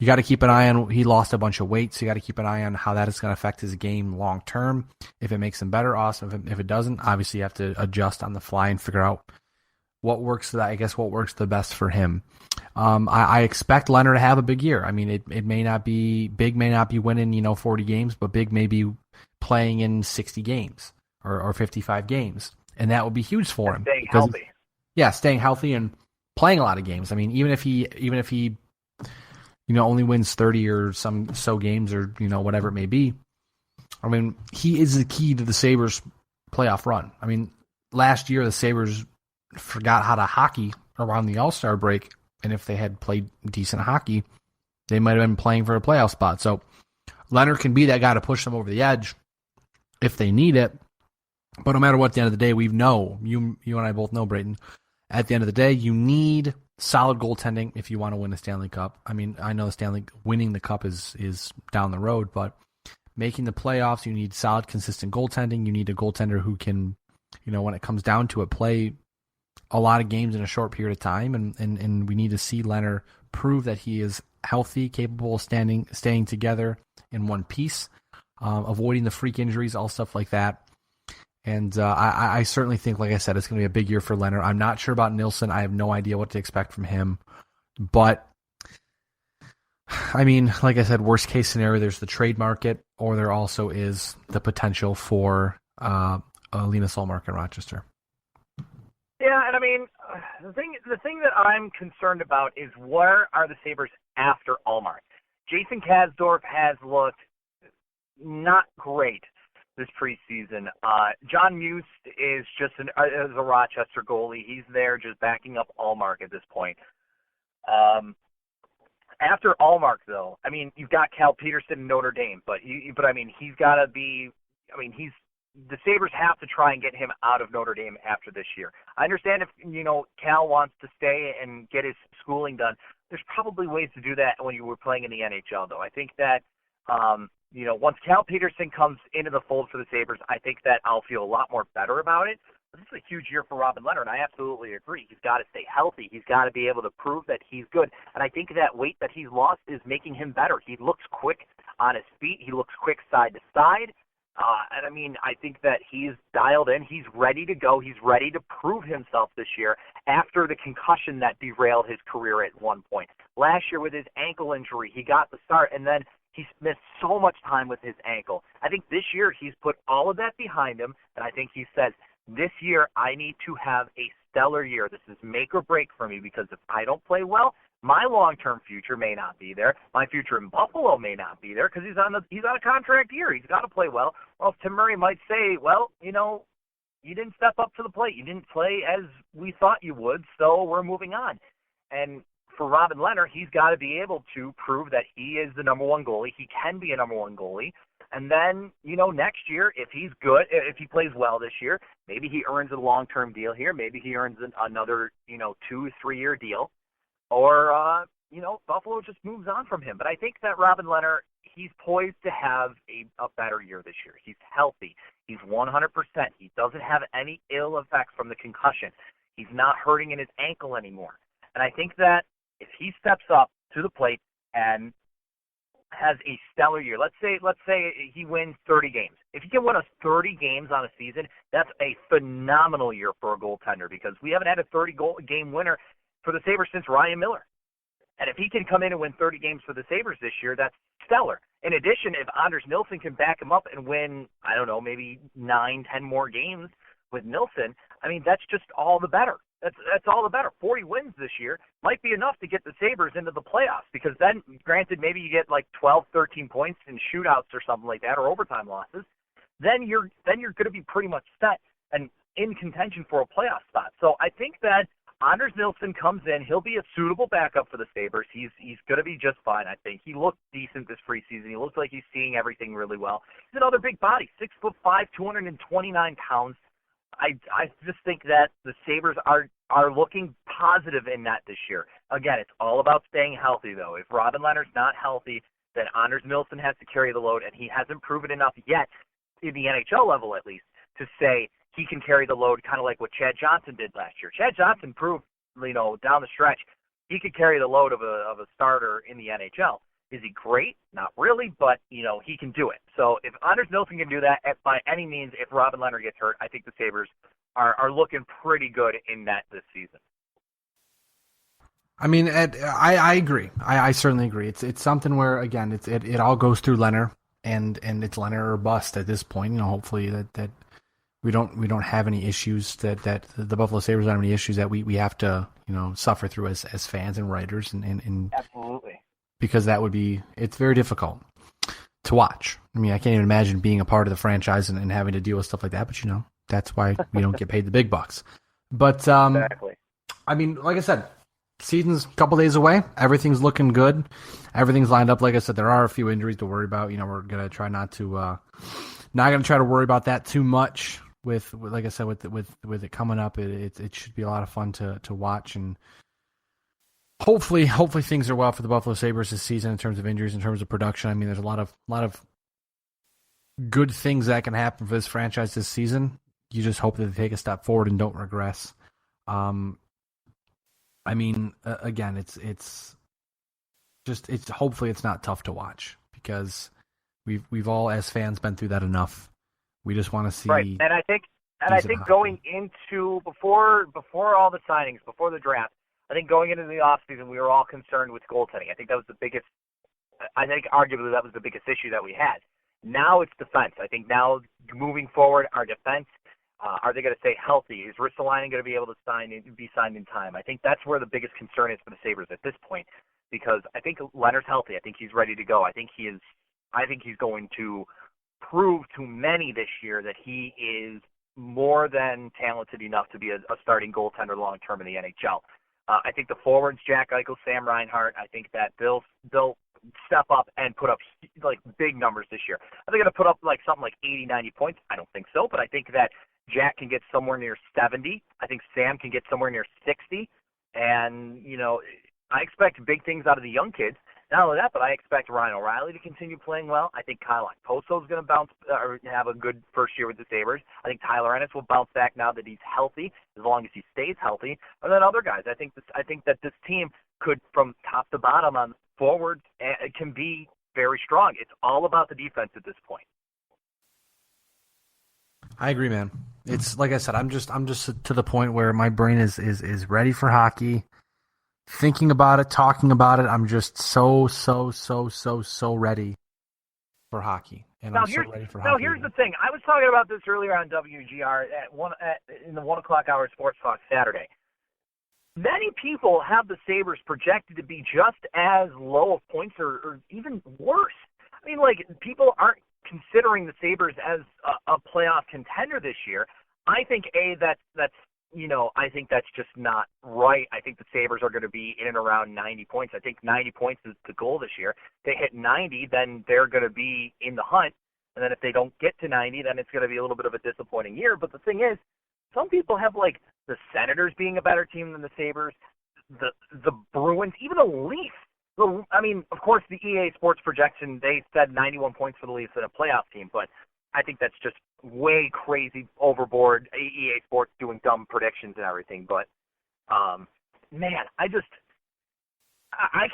You got to keep an eye on, he lost a bunch of weight, so you got to keep an eye on how that is going to affect his game long term. If it makes him better, awesome. If it doesn't, obviously you have to adjust on the fly and figure out what works the best for him. I expect Lehner to have a big year. It may not be winning 40 games, but big may be playing in 60 games or 55 games, and that would be huge for him. Staying healthy. Yeah, staying healthy and playing a lot of games. Even if he only wins 30 or so games or whatever it may be, he is the key to the Sabres playoff run. Last year the Sabres forgot how to hockey around the All-Star break, and if they had played decent hockey, they might have been playing for a playoff spot. So Lehner can be that guy to push them over the edge if they need it. But no matter what, at the end of the day, we know, you and I both know, Brayton, at the end of the day, you need solid goaltending if you want to win the Stanley Cup. I know winning the Cup is down the road, but making the playoffs, you need solid, consistent goaltending. You need a goaltender who can, when it comes down to it, play a lot of games in a short period of time. And we need to see Leonard prove that he is healthy, capable of staying together in one piece, avoiding the freak injuries, all stuff like that. And I certainly think, like I said, it's going to be a big year for Leonard. I'm not sure about Nilsson. I have no idea what to expect from him. But, I mean, like I said, worst case scenario, there's the trade market, or there also is the potential for Linus Ullmark in Rochester. Yeah, and I mean, the thing that I'm concerned about is where are the Sabres after Ullmark? Jason Kasdorf has looked not great this preseason. John Muse is just is a Rochester goalie. He's there just backing up Ullmark at this point. After Ullmark, though, I mean, you've got Cal Peterson in Notre Dame, but I mean, he's got to be. I mean, the Sabres have to try and get him out of Notre Dame after this year. I understand if Cal wants to stay and get his schooling done. There's probably ways to do that when you were playing in the NHL, though. I think that. Once Cal Peterson comes into the fold for the Sabres, I think that I'll feel a lot more better about it. But this is a huge year for Robin Leonard, and I absolutely agree. He's got to stay healthy. He's got to be able to prove that he's good. And I think that weight that he's lost is making him better. He looks quick on his feet. He looks quick side to side. And I mean, I think that he's dialed in. He's ready to go. He's ready to prove himself this year after the concussion that derailed his career at one point. Last year with his ankle injury, he got the start, and then he's missed so much time with his ankle. I think this year he's put all of that behind him, and I think he says, this year I need to have a stellar year. This is make or break for me, because if I don't play well, my long-term future may not be there. My future in Buffalo may not be there, because he's on a contract year. He's got to play well. Or else Tim Murray might say, well, you didn't step up to the plate. You didn't play as we thought you would, so we're moving on. And for Robin Leonard, he's got to be able to prove that he is the number one goalie. He can be a number one goalie. And then, next year, if he's good, if he plays well this year, maybe he earns a long-term deal here. Maybe he earns another, 2-3 year deal. Or, Buffalo just moves on from him. But I think that Robin Leonard, he's poised to have a better year this year. He's healthy. He's 100%. He doesn't have any ill effects from the concussion. He's not hurting in his ankle anymore. And I think that if he steps up to the plate and has a stellar year, let's say he wins 30 games. If he can win us 30 games on a season, that's a phenomenal year for a goaltender, because we haven't had a 30-game winner for the Sabres since Ryan Miller. And if he can come in and win 30 games for the Sabres this year, that's stellar. In addition, if Anders Nilsson can back him up and win, I don't know, maybe 9-10 more games with Nilsson, I mean, that's just all the better. That's all the better. 40 wins this year might be enough to get the Sabres into the playoffs, because then, granted, maybe you get like 12, 13 points in shootouts or something like that, or overtime losses. Then you're going to be pretty much set and in contention for a playoff spot. So I think that Anders Nilsson comes in. He'll be a suitable backup for the Sabres. He's going to be just fine, I think. He looked decent this preseason. He looks like he's seeing everything really well. He's another big body, 6'5", 229 pounds. I just think that the Sabres are looking positive in that this year. Again, it's all about staying healthy, though. If Robin Leonard's not healthy, then Anders Nilsson has to carry the load, and he hasn't proven enough yet, in the NHL level at least, to say he can carry the load, kind of like what Chad Johnson did last year. Chad Johnson proved, down the stretch, he could carry the load of a starter in the NHL. Is he great? Not really, but, he can do it. So if Anders Nilsson can do that, by any means, if Robin Leonard gets hurt, I think the Sabres are looking pretty good in that this season. I mean, I agree. I certainly agree. It's something where, again, it all goes through Leonard, and it's Leonard or bust at this point. Hopefully that we don't have any issues, that the Buffalo Sabres don't have any issues that we have to suffer through as fans and writers and Absolutely. Because it's very difficult to watch. I mean, I can't even imagine being a part of the franchise and having to deal with stuff like that, but that's why we don't get paid the big bucks. But Exactly. I mean, like I said, season's a couple days away. Everything's looking good. Everything's lined up. Like I said, there are a few injuries to worry about. We're gonna try not to worry about that too much. With like I said, with it coming up, it should be a lot of fun to watch, and hopefully things are well for the Buffalo Sabres this season in terms of injuries, in terms of production. I mean, there's a lot of good things that can happen for this franchise this season. You just hope that they take a step forward and don't regress. I mean, again, it's hopefully it's not tough to watch, because we've all as fans been through that enough. We just want to see. Right, and I think going into before all the signings, before the draft, I think going into the offseason, we were all concerned with goaltending. I think that was the biggest. I think arguably that was the biggest issue that we had. Now it's defense. I think now moving forward, our defense. Are they going to stay healthy? Is Ristolainen going to be able to be signed in time? I think that's where the biggest concern is for the Sabres at this point, because I think Leonard's healthy. I think he's ready to go. I think he's going to prove to many this year that he is more than talented enough to be a starting goaltender long term in the NHL. I think the forwards, Jack Eichel, Sam Reinhart, I think that they'll step up and put up like big numbers this year. Are they going to put up like something like 80, 90 points? I don't think so, but I think that Jack can get somewhere near 70. I think Sam can get somewhere near 60. And, I expect big things out of the young kids. Not only that, but I expect Ryan O'Reilly to continue playing well. I think Kyle Okposo is going to bounce or have a good first year with the Sabres. I think Tyler Ennis will bounce back now that he's healthy, as long as he stays healthy. And then other guys. I think that this team could, from top to bottom on forwards, it can be very strong. It's all about the defense at this point. I agree, man. It's like I said, I'm just to the point where my brain is ready for hockey. Thinking about it, talking about it, I'm just so ready for hockey. And now, I'm so ready for hockey. Now, here's the thing. I was talking about this earlier on WGR in the 1 o'clock hour Sports Talk Saturday. Many people have the Sabres projected to be just as low of points or even worse. I mean, like, people aren't considering the Sabres as a playoff contender this year. I think I think that's just not right. I think the Sabres are going to be in and around 90 points. I think 90 points is the goal this year. If they hit 90, then they're going to be in the hunt. And then if they don't get to 90, then it's going to be a little bit of a disappointing year. But the thing is, some people have like the Senators being a better team than the Sabres, the Bruins, even the Leafs. I mean, of course, the EA Sports projection, they said 91 points for the Leafs in a playoff team, but I think that's just way crazy overboard. EA Sports doing dumb predictions and everything. But, man, I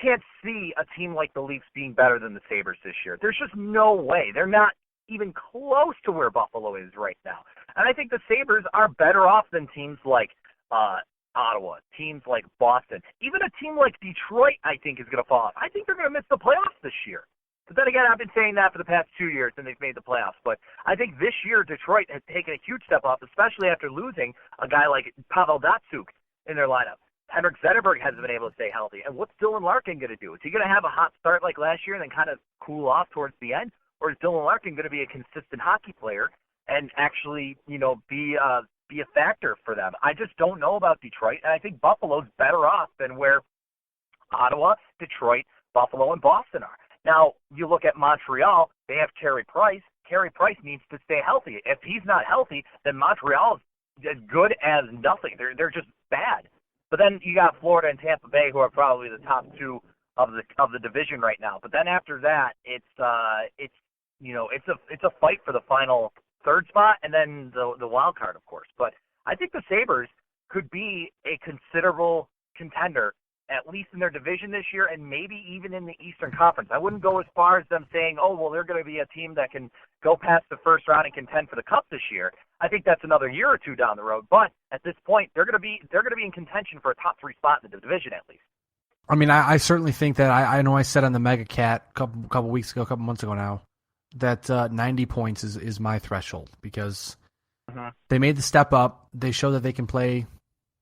can't see a team like the Leafs being better than the Sabres this year. There's just no way. They're not even close to where Buffalo is right now. And I think the Sabres are better off than teams like Ottawa, teams like Boston. Even a team like Detroit, I think, is going to fall off. I think they're going to miss the playoffs this year. But then again, I've been saying that for the past 2 years, and they've made the playoffs. But I think this year Detroit has taken a huge step up, especially after losing a guy like Pavel Datsyuk in their lineup. Henrik Zetterberg hasn't been able to stay healthy. And what's Dylan Larkin going to do? Is he going to have a hot start like last year and then kind of cool off towards the end? Or is Dylan Larkin going to be a consistent hockey player and actually, be a factor for them? I just don't know about Detroit, and I think Buffalo's better off than where Ottawa, Detroit, Buffalo, and Boston are. Now, you look at Montreal, they have Carey Price. Carey Price needs to stay healthy. If he's not healthy, then Montreal is as good as nothing. They're just bad. But then you got Florida and Tampa Bay, who are probably the top two of the division right now. But then after that, it's a fight for the final third spot, and then the wild card, of course. But I think the Sabres could be a considerable contender, at least in their division this year, and maybe even in the Eastern Conference. I wouldn't go as far as them saying, oh, well, they're going to be a team that can go past the first round and contend for the Cup this year. I think that's another year or two down the road. But at this point, they're going to be in contention for a top 3 spot in the division at least. I mean, I certainly think that I know I said on the Mega Cat a couple months ago now, that 90 points is my threshold, because they made the step up. They show that they can play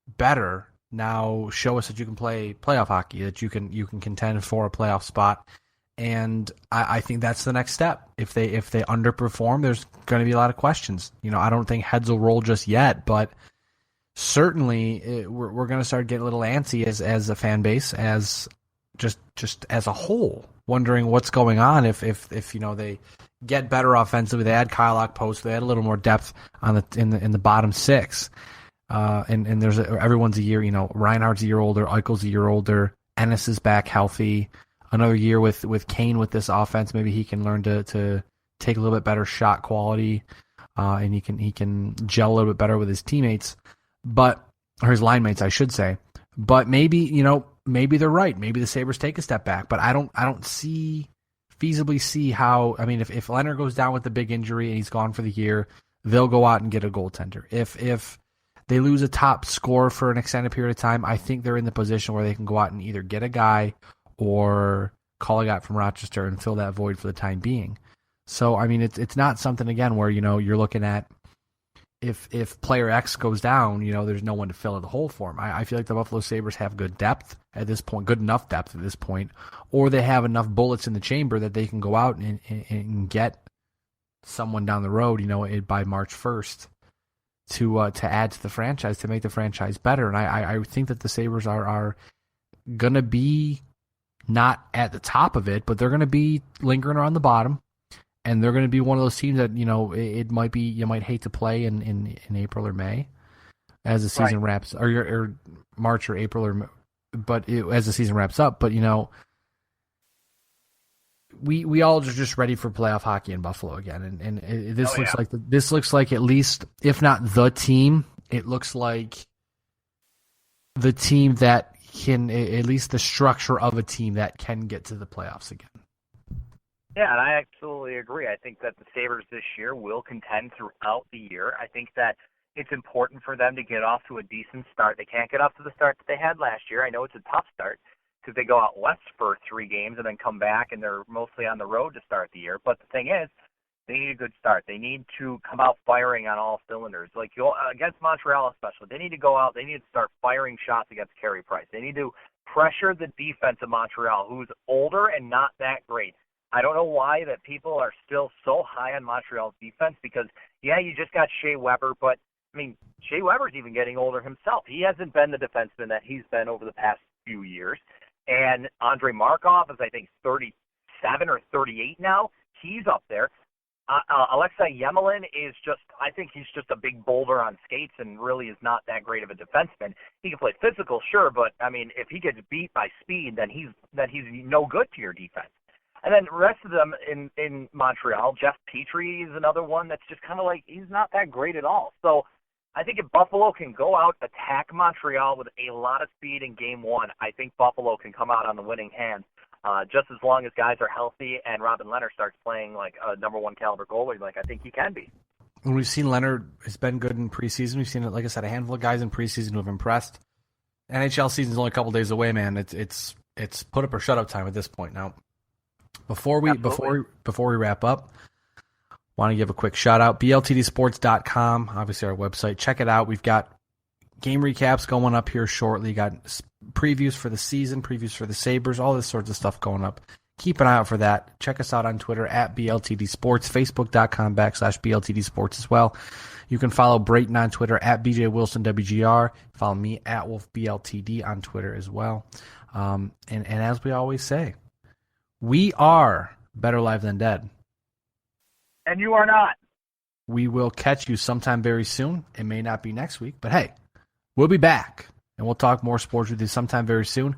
better. Now show us that you can play playoff hockey, that you can contend for a playoff spot. And I think that's the next step. If they underperform, there's going to be a lot of questions. I don't think heads will roll just yet, but certainly we're going to start getting a little antsy as a fan base, as just as a whole, wondering what's going on. If they get better offensively, they add Kyle Okposo, they add a little more depth in the bottom 6. And there's everyone's a year. Reinhardt's a year older, Eichel's a year older, Ennis is back healthy. Another year with Kane with this offense, maybe he can learn to take a little bit better shot quality, and he can gel a little bit better with his teammates, or his line mates, I should say. But maybe they're right. Maybe the Sabres take a step back, but I don't feasibly see how. I mean, if Leonard goes down with the big injury and he's gone for the year, they'll go out and get a goaltender. If they lose a top scorer for an extended period of time, I think they're in the position where they can go out and either get a guy or call a guy from Rochester and fill that void for the time being. So, I mean, it's not something, again, where, you're looking at if player X goes down, there's no one to fill in the hole for him. I feel like the Buffalo Sabres have good depth at this point, good enough depth at this point, or they have enough bullets in the chamber that they can go out and get someone down the road, by March 1st to add to the franchise, to make the franchise better. And I think that the Sabres are going to be not at the top of it, but they're going to be lingering around the bottom. And they're going to be one of those teams that, it might be, you might hate to play in April or May as the season wraps, or March or April, as the season wraps up. But, we all are just ready for playoff hockey in Buffalo again. And this looks like at least, if not the team, it looks like the team that can, at least the structure of a team that can get to the playoffs again. Yeah, and I absolutely agree. I think that the Sabres this year will contend throughout the year. I think that it's important for them to get off to a decent start. They can't get off to the start that they had last year. I know it's a tough start because they go out west for 3 games and then come back, and they're mostly on the road to start the year. But the thing is, they need a good start. They need to come out firing on all cylinders. Like against Montreal especially, they need to go out. They need to start firing shots against Carey Price. They need to pressure the defense of Montreal, who's older and not that great. I don't know why that people are still so high on Montreal's defense because, yeah, you just got Shea Weber, but, I mean, Shea Weber's even getting older himself. He hasn't been the defenseman that he's been over the past few years. And Andrei Markov is, I think, 37 or 38 now. He's up there. Alexei Yemelin is I think he's just a big boulder on skates and really is not that great of a defenseman. He can play physical, sure, but, I mean, if he gets beat by speed, then he's no good to your defense. And then the rest of them in Montreal, Jeff Petrie is another one that's just kind of like he's not that great at all. So I think if Buffalo can go out, attack Montreal with a lot of speed in Game 1, I think Buffalo can come out on the winning hand just as long as guys are healthy and Robin Leonard starts playing like a number 1 caliber goalie like I think he can be. When we've seen Leonard has been good in preseason, we've seen, like I said, a handful of guys in preseason who have impressed. NHL season's only a couple days away, man. It's put up or shut up time at this point now. Before we wrap up, want to give a quick shout out, BLTDsports.com, obviously our website. Check it out. We've got game recaps going up here shortly. Got previews for the season, previews for the Sabres, all this sorts of stuff going up. Keep an eye out for that. Check us out on Twitter at BLTD Sports, Facebook.com/BLTD Sports as well. You can follow Brayton on Twitter at BJ Wilson WGR. Follow me at Wolfe BLTD on Twitter as well. And as we always say, we are better live than dead. And you are not. We will catch you sometime very soon. It may not be next week, but hey, we'll be back. And we'll talk more sports with you sometime very soon.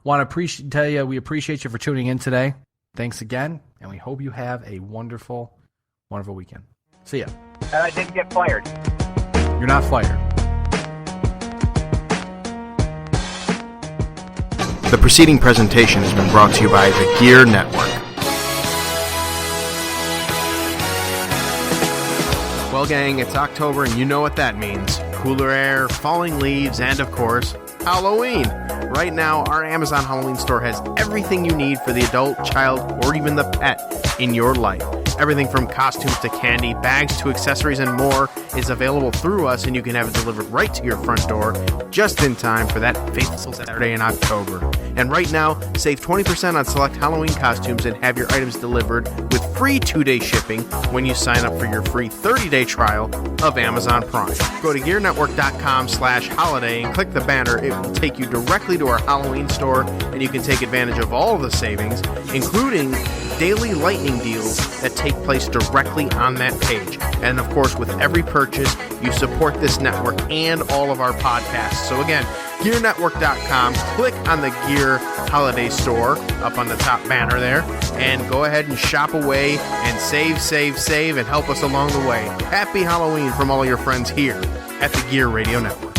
Want to tell you we appreciate you for tuning in today. Thanks again, and we hope you have a wonderful, wonderful weekend. See ya. And I didn't get fired. You're not fired. The preceding presentation has been brought to you by the Gear Network. Well, gang, it's October, and you know what that means. Cooler air, falling leaves, and, of course, Halloween. Right now, our Amazon Halloween store has everything you need for the adult, child, or even the pet in your life. Everything from costumes to candy, bags to accessories, and more is available through us, and you can have it delivered right to your front door just in time for that fateful Saturday in October. And right now, save 20% on select Halloween costumes and have your items delivered with free 2-day shipping when you sign up for your free 30-day trial of Amazon Prime. Go to gearnetwork.com/holiday and click the banner. It will take you directly to our Halloween store, and you can take advantage of all of the savings, including daily lightning deals that take place directly on that page. And of course, with every purchase, you support this network and all of our podcasts. So again, GearNetwork.com. Click on the Gear Holiday Store up on the top banner there, and go ahead and shop away and save, and help us along the way. Happy Halloween from all your friends here at the Gear Radio Network.